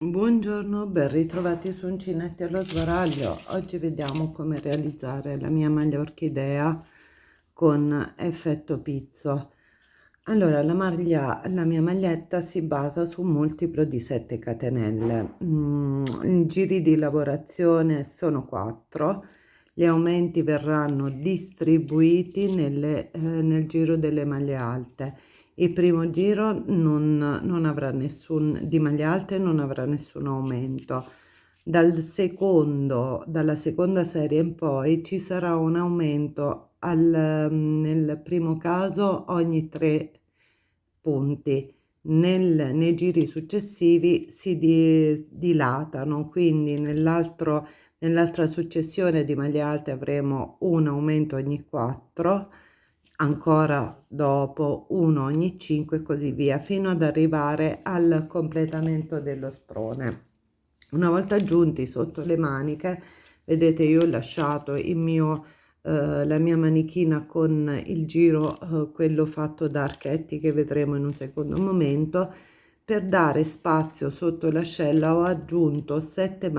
Buongiorno, ben ritrovati su Uncinetti allo sbaraglio. Oggi vediamo come realizzare la mia maglia orchidea con effetto pizzo. Allora, la mia maglietta si basa su un multiplo di 7 catenelle. I giri di lavorazione sono 4. Gli aumenti verranno distribuiti nel giro delle maglie alte. Il primo giro non avrà nessun di maglie alte, non avrà nessun aumento. Dalla seconda serie in poi ci sarà un aumento nel primo caso ogni 3 punti. Nei giri successivi si dilatano, quindi nell'altra successione di maglie alte avremo un aumento ogni 4, ancora dopo uno ogni 5 e così via, fino ad arrivare al completamento dello sprone. Una volta giunti sotto le maniche, vedete, io ho lasciato la mia manichina con il giro, quello fatto da archetti che vedremo in un secondo momento. Per dare spazio sotto l'ascella ho aggiunto 7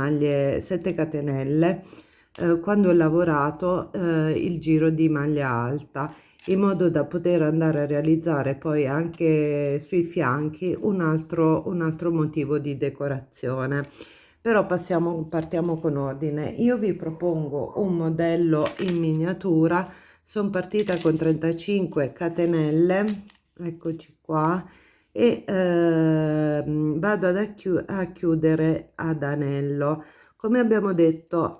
catenelle quando ho lavorato il giro di maglia alta, in modo da poter andare a realizzare poi anche sui fianchi un altro motivo di decorazione. Però partiamo con ordine. Io vi propongo un modello in miniatura. Sono partita con 35 catenelle, eccoci qua, e vado a chiudere ad anello. Come abbiamo detto,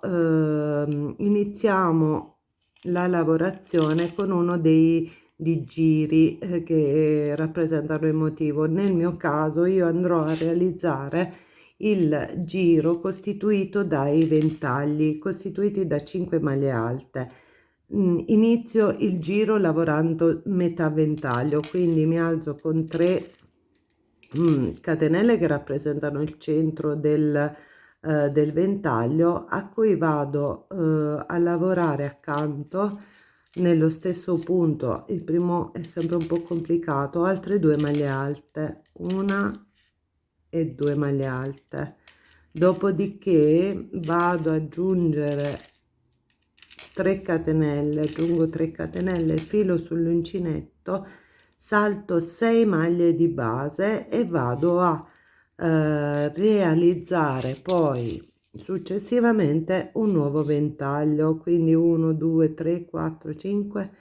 iniziamo la lavorazione con uno di giri che rappresentano il motivo. Nel mio caso io andrò a realizzare il giro costituito dai ventagli, costituiti da 5 maglie alte. Inizio il giro lavorando metà ventaglio, quindi mi alzo con 3 catenelle che rappresentano il centro del ventaglio, a cui vado a lavorare accanto nello stesso punto. Il primo è sempre un po' complicato, altre 2 maglie alte, una e 2 maglie alte. Dopodiché vado ad aggiungere 3 catenelle, aggiungo 3 catenelle, filo sull'uncinetto, salto 6 maglie di base e vado a realizzare poi successivamente un nuovo ventaglio, quindi 1 2 3 4 5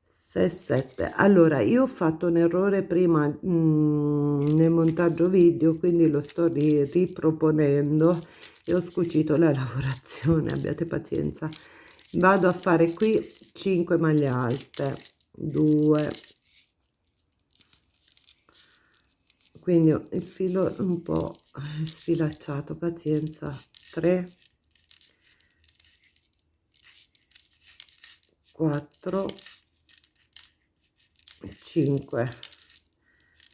6 7. Allora, io ho fatto un errore prima nel montaggio video, quindi lo sto riproponendo e ho scucito la lavorazione, abbiate pazienza. Vado a fare qui 5 maglie alte, 2, quindi il filo un po' sfilacciato, pazienza, 3, 4, 5.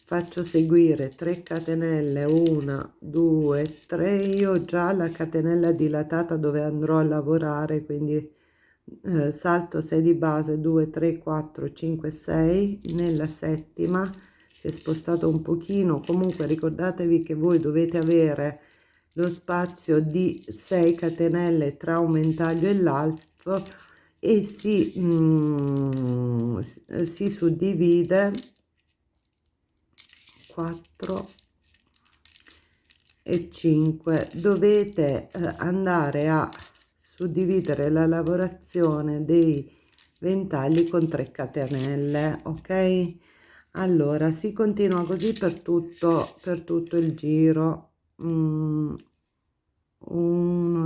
Faccio seguire 3 catenelle, 1 2 3. Io ho già la catenella dilatata dove andrò a lavorare, quindi salto 6 di base, 2 3 4 5 6. Nella settima si è spostato un pochino, comunque ricordatevi che voi dovete avere lo spazio di 6 catenelle tra un ventaglio e l'altro, e si suddivide 4 e 5. Dovete andare a suddividere la lavorazione dei ventagli con 3 catenelle, ok? Allora si continua così per tutto il giro. 1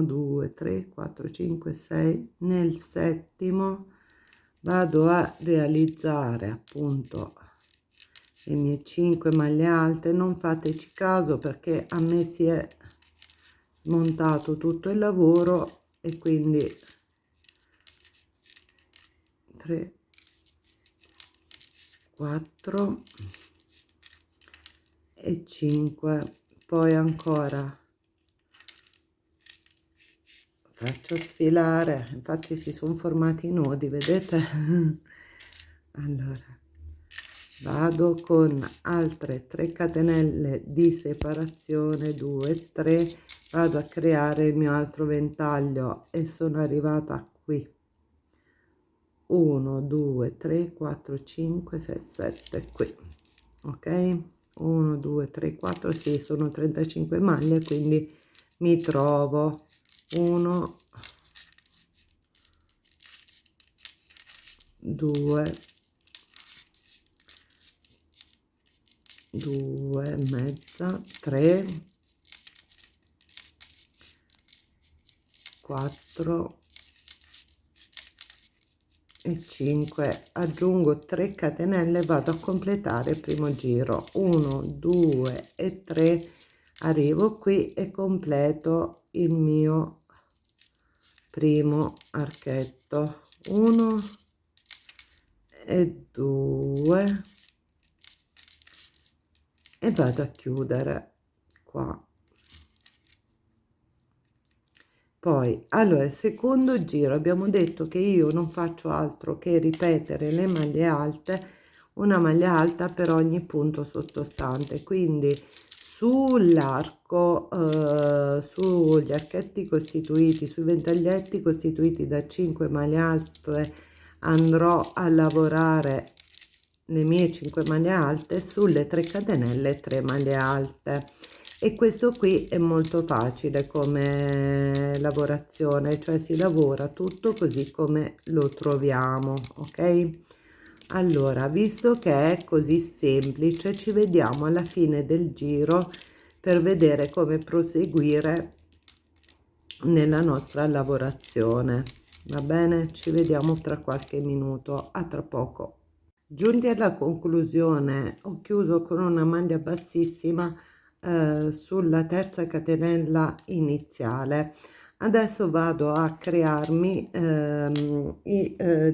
2 3 4 5 6. Nel settimo vado a realizzare appunto le mie 5 maglie alte. Non fateci caso perché a me si è smontato tutto il lavoro e quindi 3 4 e 5. Poi ancora faccio sfilare, infatti si sono formati i nodi, vedete? Allora vado con altre 3 catenelle di separazione, 2 3, vado a creare il mio altro ventaglio e sono arrivata qui, 1 2 3 4 5 6 7 qui, ok, 1 2 3 4, sì, sono 35 maglie, quindi mi trovo 1 2 2 e mezza, 3 4 e 5, aggiungo 3 catenelle, vado a completare il primo giro, 1 2 e 3, arrivo qui e completo il mio primo archetto, 1 e 2 e vado a chiudere qua. Poi allora il secondo giro abbiamo detto che io non faccio altro che ripetere le maglie alte, una maglia alta per ogni punto sottostante, quindi sull'arco sugli archetti costituiti, sui ventaglietti costituiti da 5 maglie alte andrò a lavorare le mie 5 maglie alte, sulle 3 catenelle 3 maglie alte. E questo qui è molto facile come lavorazione, cioè si lavora tutto così come lo troviamo, ok? Allora, visto che è così semplice, ci vediamo alla fine del giro per vedere come proseguire nella nostra lavorazione. Va bene? Ci vediamo tra qualche minuto. A tra poco. Giunti alla conclusione, ho chiuso con una maglia bassissima sulla terza catenella iniziale. Adesso vado a crearmi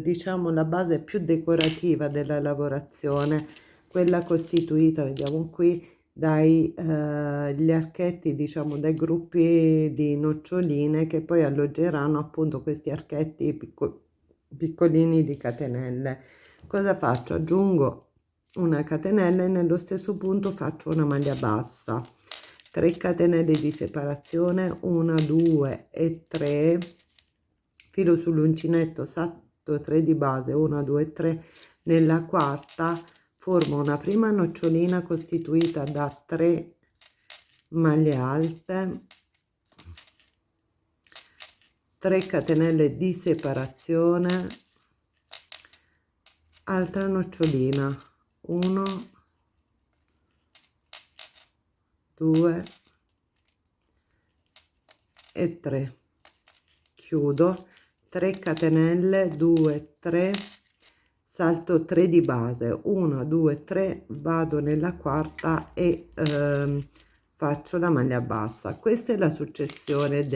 diciamo la base più decorativa della lavorazione, quella costituita, vediamo qui, dai gli archetti, diciamo dai gruppi di noccioline che poi alloggeranno appunto questi archetti piccolini di catenelle. Cosa faccio? Aggiungo una catenella e nello stesso punto faccio una maglia bassa, 3 catenelle di separazione, 1 2 e 3, filo sull'uncinetto, salto 3 di base, 1 2 3, nella quarta formo una prima nocciolina costituita da 3 maglie alte, 3 catenelle di separazione, altra nocciolina, 1 2 e 3, chiudo, 3 catenelle, 2 3, salto 3 di base, 1 2 3, vado nella quarta e faccio la maglia bassa. Questa è la successione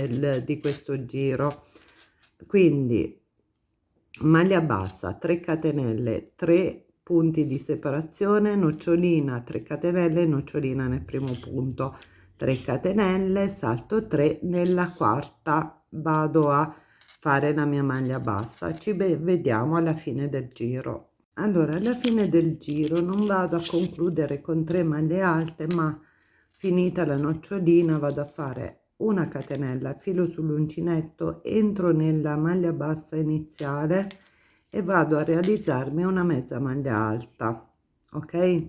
di questo giro, quindi maglia bassa, 3 catenelle, 3 punti di separazione, nocciolina, 3 catenelle, nocciolina nel primo punto, 3 catenelle, salto 3, nella quarta vado a fare la mia maglia bassa. Ci vediamo alla fine del giro. Allora, alla fine del giro non vado a concludere con 3 maglie alte, ma finita la nocciolina vado a fare una catenella, filo sull'uncinetto, entro nella maglia bassa iniziale e vado a realizzarmi una mezza maglia alta, ok,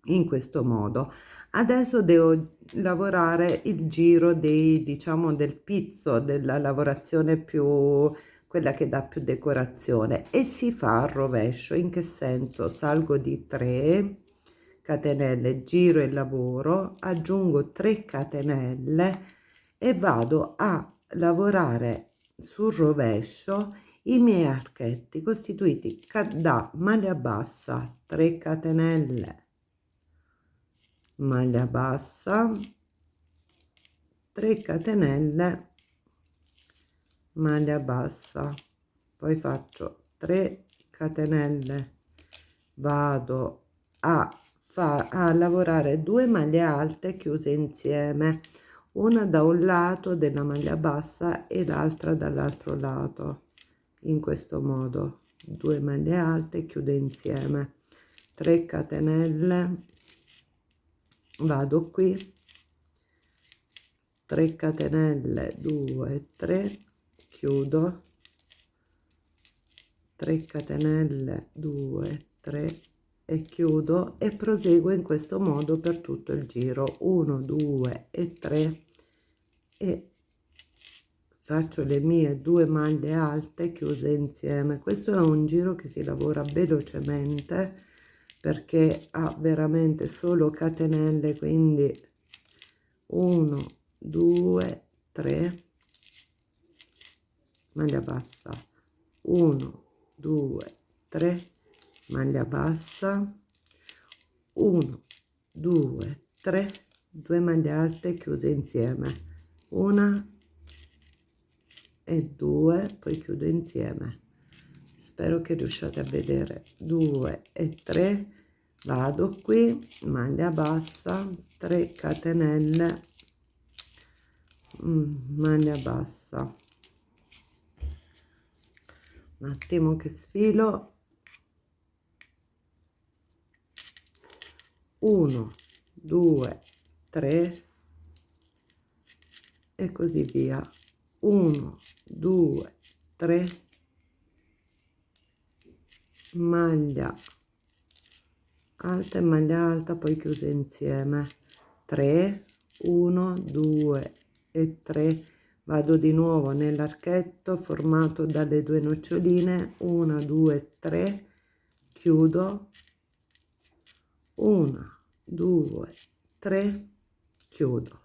in questo modo. Adesso devo lavorare il giro dei, diciamo, del pizzo, della lavorazione più, quella che dà più decorazione, e si fa a rovescio. In che senso? Salgo di 3 catenelle, giro il lavoro, aggiungo 3 catenelle e vado a lavorare sul rovescio i miei archetti costituiti da maglia bassa, 3 catenelle, maglia bassa, 3 catenelle, maglia bassa, poi faccio 3 catenelle, vado a lavorare 2 maglie alte chiuse insieme, una da un lato della maglia bassa e l'altra dall'altro lato, in questo modo, 2 maglie alte, chiudo insieme, 3 catenelle, vado qui, 3 catenelle, 2, 3, chiudo, 3 catenelle, 2, 3 e chiudo, e proseguo in questo modo per tutto il giro. 1, 2 e 3, e faccio le mie 2 maglie alte chiuse insieme. Questo è un giro che si lavora velocemente perché ha veramente solo catenelle, quindi 1, 2, 3, maglia bassa, 1, 2, 3, maglia bassa, 1, 2, 3, 2 maglie alte chiuse insieme, una e 2, poi chiudo insieme. Spero che riusciate a vedere. 2 e 3, vado qui, maglia bassa, 3 catenelle, maglia bassa, un attimo che sfilo, 1, 2, 3 e così via, 1, 2, 3, maglia alta e maglia alta, poi chiuse insieme, 3, 1, 2 e 3, vado di nuovo nell'archetto formato dalle 2 noccioline, 1, 2, 3, chiudo, 1, 2, 3, chiudo,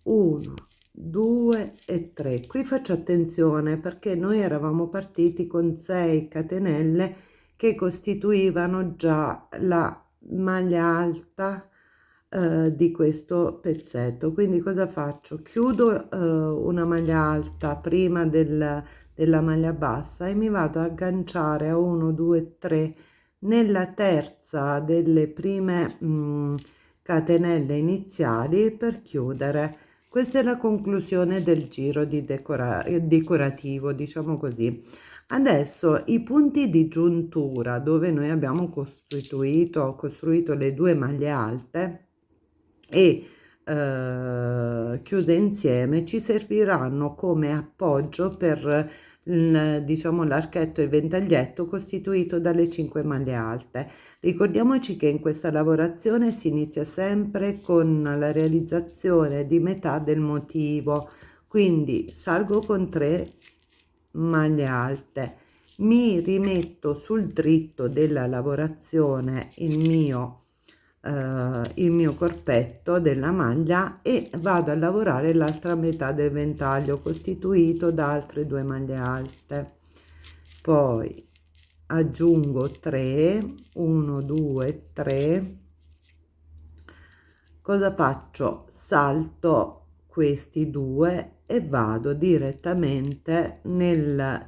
1, 2 e 3. Qui faccio attenzione perché noi eravamo partiti con 6 catenelle che costituivano già la maglia alta di questo pezzetto. Quindi cosa faccio? Chiudo una maglia alta prima della maglia bassa e mi vado a agganciare a 1, 2, 3 nella terza delle prime catenelle iniziali per chiudere. Questa è la conclusione del giro decorativo, diciamo così. Adesso i punti di giuntura dove noi abbiamo costruito le 2 maglie alte e chiuse insieme ci serviranno come appoggio per diciamo l'archetto e il ventaglietto costituito dalle 5 maglie alte. Ricordiamoci che in questa lavorazione si inizia sempre con la realizzazione di metà del motivo, quindi salgo con 3 maglie alte, mi rimetto sul dritto della lavorazione il mio corpetto della maglia e vado a lavorare l'altra metà del ventaglio costituito da altre 2 maglie alte, poi aggiungo 3, 1, 2, 3, cosa faccio? Salto questi 2 e vado direttamente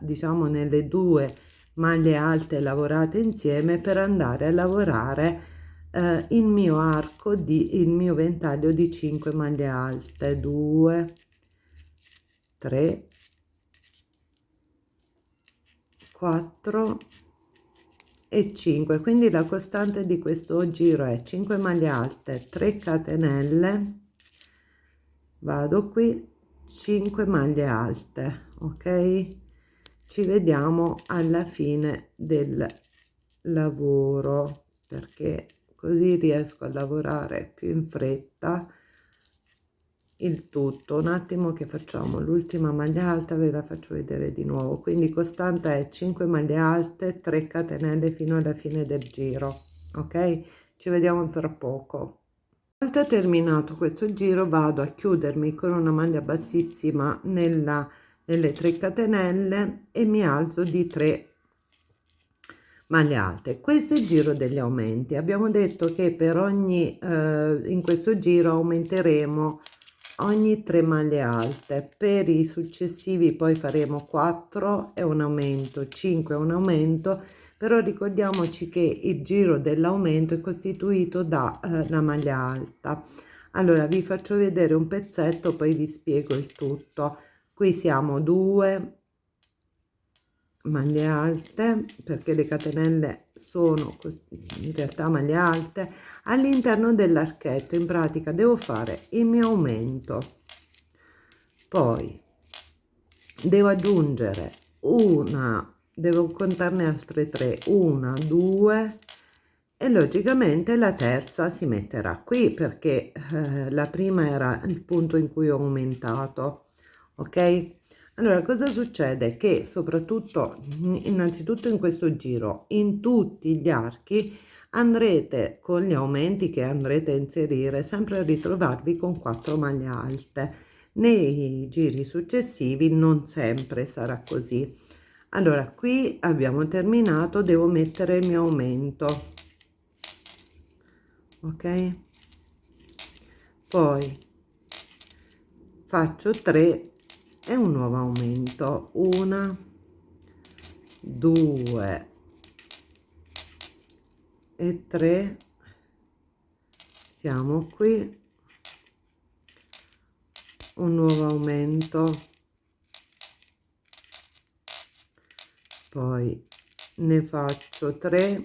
diciamo nelle 2 maglie alte lavorate insieme per andare a lavorare il mio il mio ventaglio di 5 maglie alte, 2, 3, 4 e 5. Quindi la costante di questo giro è 5 maglie alte, 3 catenelle, vado qui, 5 maglie alte, ok? Ci vediamo alla fine del lavoro perché così riesco a lavorare più in fretta il tutto. Un attimo che facciamo l'ultima maglia alta, ve la faccio vedere di nuovo. Quindi costante è 5 maglie alte, 3 catenelle fino alla fine del giro, ok? Ci vediamo tra poco. Una volta terminato questo giro vado a chiudermi con una maglia bassissima nelle 3 catenelle e mi alzo di 3 maglie alte. Questo è il giro degli aumenti. Abbiamo detto che per ogni in questo giro aumenteremo ogni 3 maglie alte. Per i successivi poi faremo 4 e un aumento, 5 e un aumento, però ricordiamoci che il giro dell'aumento è costituito da la maglia alta. Allora vi faccio vedere un pezzetto, poi vi spiego il tutto. Qui siamo 2, maglie alte, perché le catenelle sono in realtà maglie alte, all'interno dell'archetto. In pratica devo fare il mio aumento, poi devo aggiungere devo contarne altre 3, 1, 2, e logicamente la terza si metterà qui, perché la prima era il punto in cui ho aumentato. Ok, allora cosa succede? Che soprattutto innanzitutto in questo giro, in tutti gli archi, andrete con gli aumenti che andrete a inserire sempre a ritrovarvi con 4 maglie alte. Nei giri successivi non sempre sarà così. Allora, qui abbiamo terminato, devo mettere il mio aumento, ok? Poi faccio 3 e un nuovo aumento, 1, 2 e 3, siamo qui, un nuovo aumento, poi ne faccio 3,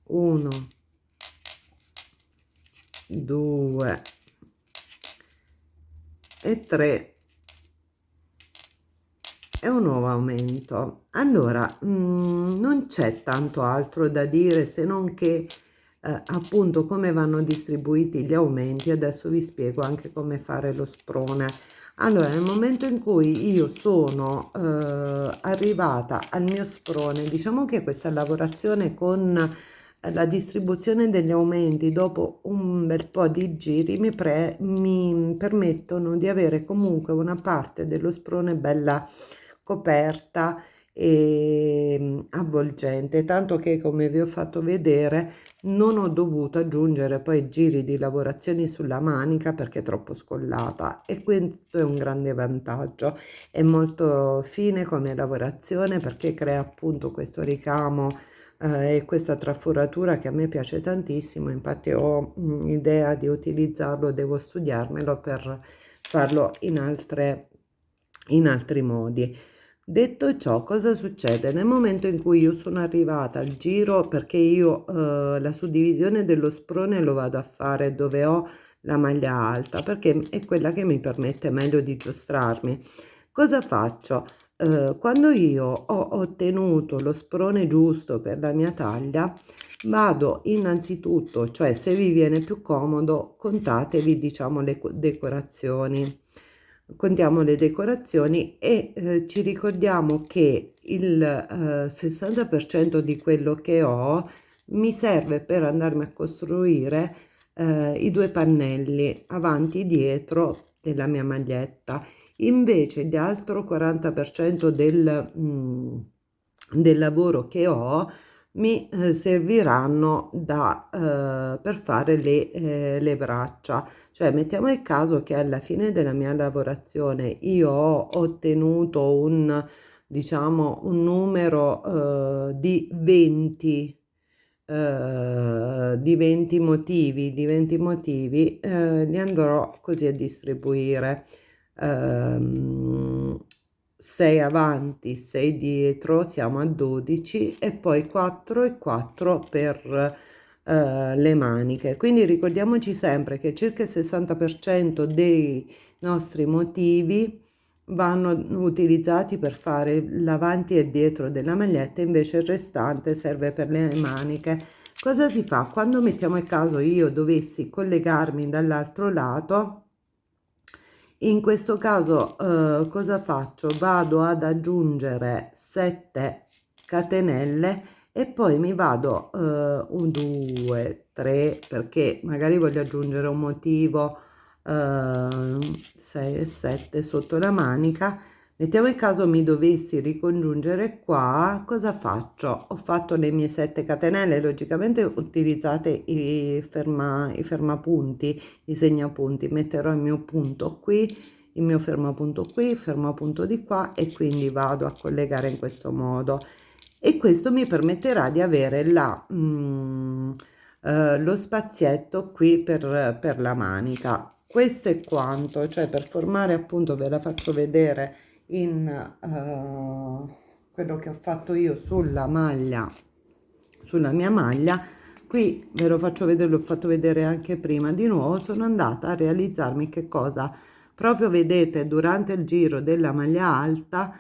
1, 2 e 3 e un nuovo aumento. Allora non c'è tanto altro da dire, se non che appunto come vanno distribuiti gli aumenti. Adesso vi spiego anche come fare lo sprone. Allora, nel momento in cui io sono arrivata al mio sprone, diciamo che questa lavorazione con la distribuzione degli aumenti dopo un bel po' di giri mi permettono di avere comunque una parte dello sprone bella coperta e avvolgente, tanto che, come vi ho fatto vedere, non ho dovuto aggiungere poi giri di lavorazioni sulla manica perché è troppo scollata, e questo è un grande vantaggio. È molto fine come lavorazione perché crea appunto questo ricamo e questa traforatura che a me piace tantissimo. Infatti ho idea di utilizzarlo, devo studiarmelo per farlo in altri modi. Detto ciò, cosa succede? Nel momento in cui io sono arrivata al giro, perché io la suddivisione dello sprone lo vado a fare dove ho la maglia alta, perché è quella che mi permette meglio di giostrarmi. Cosa faccio? Quando io ho ottenuto lo sprone giusto per la mia taglia, vado innanzitutto, cioè se vi viene più comodo, contatevi diciamo le decorazioni. Contiamo le decorazioni e ci ricordiamo che il 60% di quello che ho mi serve per andarmi a costruire i 2 pannelli avanti e dietro della mia maglietta. Invece l'altro 40% del lavoro che ho mi serviranno per fare le braccia. Cioè, mettiamo il caso che alla fine della mia lavorazione io ho ottenuto diciamo, un numero di 20 motivi, li andrò così a distribuire. 6 avanti, 6 dietro, siamo a 12, e poi 4 e 4 per le maniche. Quindi ricordiamoci sempre che circa il 60% dei nostri motivi vanno utilizzati per fare l'avanti e dietro della maglietta, invece il restante serve per le maniche. Cosa si fa? Quando mettiamo il caso io dovessi collegarmi dall'altro lato, in questo caso cosa faccio? Vado ad aggiungere 7 catenelle e poi mi vado 1, 2, 3, perché magari voglio aggiungere un motivo, 6 e 7 sotto la manica. Mettiamo il caso mi dovessi ricongiungere qua, cosa faccio? Ho fatto le mie 7 catenelle, logicamente utilizzate i fermapunti, i segnapunti. Metterò il mio punto qui, il mio fermapunto qui, il fermapunto di qua, e quindi vado a collegare in questo modo, e questo mi permetterà di avere lo spazietto qui per la manica. Questo è quanto, cioè per formare, appunto ve la faccio vedere in quello che ho fatto io sulla maglia, sulla mia maglia. Qui ve lo faccio vedere, l'ho fatto vedere anche prima. Di nuovo sono andata a realizzarmi che cosa? Proprio vedete, durante il giro della maglia alta,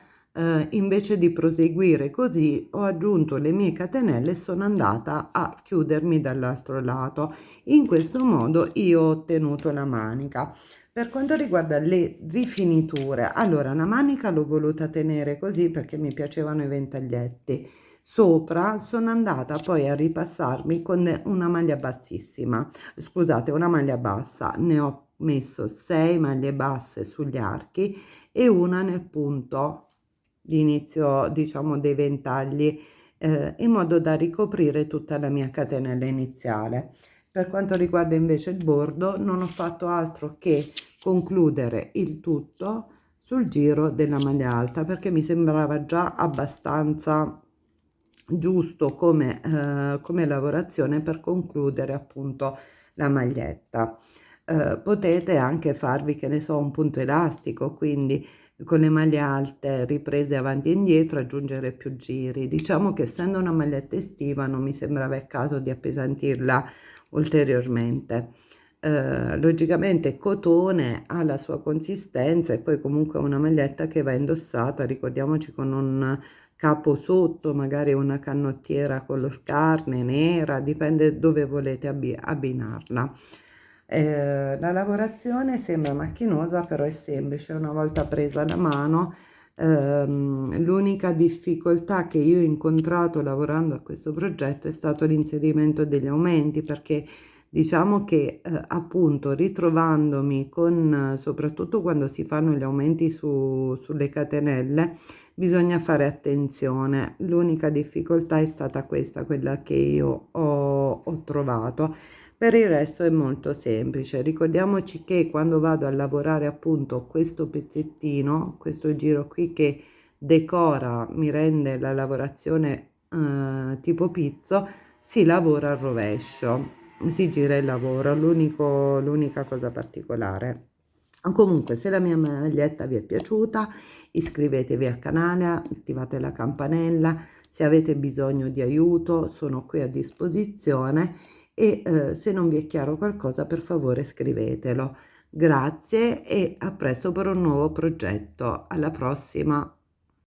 invece di proseguire così, ho aggiunto le mie catenelle e sono andata a chiudermi dall'altro lato. In questo modo io ho ottenuto la manica. Per quanto riguarda le rifiniture, allora la manica l'ho voluta tenere così perché mi piacevano i ventaglietti. Sopra sono andata poi a ripassarmi con una maglia bassissima, scusate, una maglia bassa. Ne ho messo 6 maglie basse sugli archi e una nel punto di inizio, diciamo, dei ventagli, in modo da ricoprire tutta la mia catenella iniziale. Per quanto riguarda invece il bordo, non ho fatto altro che concludere il tutto sul giro della maglia alta, perché mi sembrava già abbastanza giusto come lavorazione per concludere appunto la maglietta. Potete anche farvi, che ne so, un punto elastico, quindi con le maglie alte riprese avanti e indietro aggiungere più giri. Diciamo che essendo una maglietta estiva non mi sembrava il caso di appesantirla ulteriormente. Logicamente il cotone ha la sua consistenza e poi comunque è una maglietta che va indossata, ricordiamoci, con un capo sotto, magari una canottiera color carne, nera, dipende dove volete abbinarla. La lavorazione sembra macchinosa, però è semplice una volta presa la mano. L'unica difficoltà che io ho incontrato lavorando a questo progetto è stato l'inserimento degli aumenti, perché diciamo che appunto ritrovandomi con, soprattutto quando si fanno gli aumenti sulle catenelle, bisogna fare attenzione. L'unica difficoltà è stata questa, quella che io ho trovato. Per il resto è molto semplice. Ricordiamoci che quando vado a lavorare appunto questo pezzettino, questo giro qui che decora, mi rende la lavorazione tipo pizzo, si lavora al rovescio, si gira il lavoro, l'unica cosa particolare. Comunque, se la mia maglietta vi è piaciuta, iscrivetevi al canale, attivate la campanella. Se avete bisogno di aiuto sono qui a disposizione e se non vi è chiaro qualcosa, per favore scrivetelo. Grazie e a presto per un nuovo progetto. Alla prossima!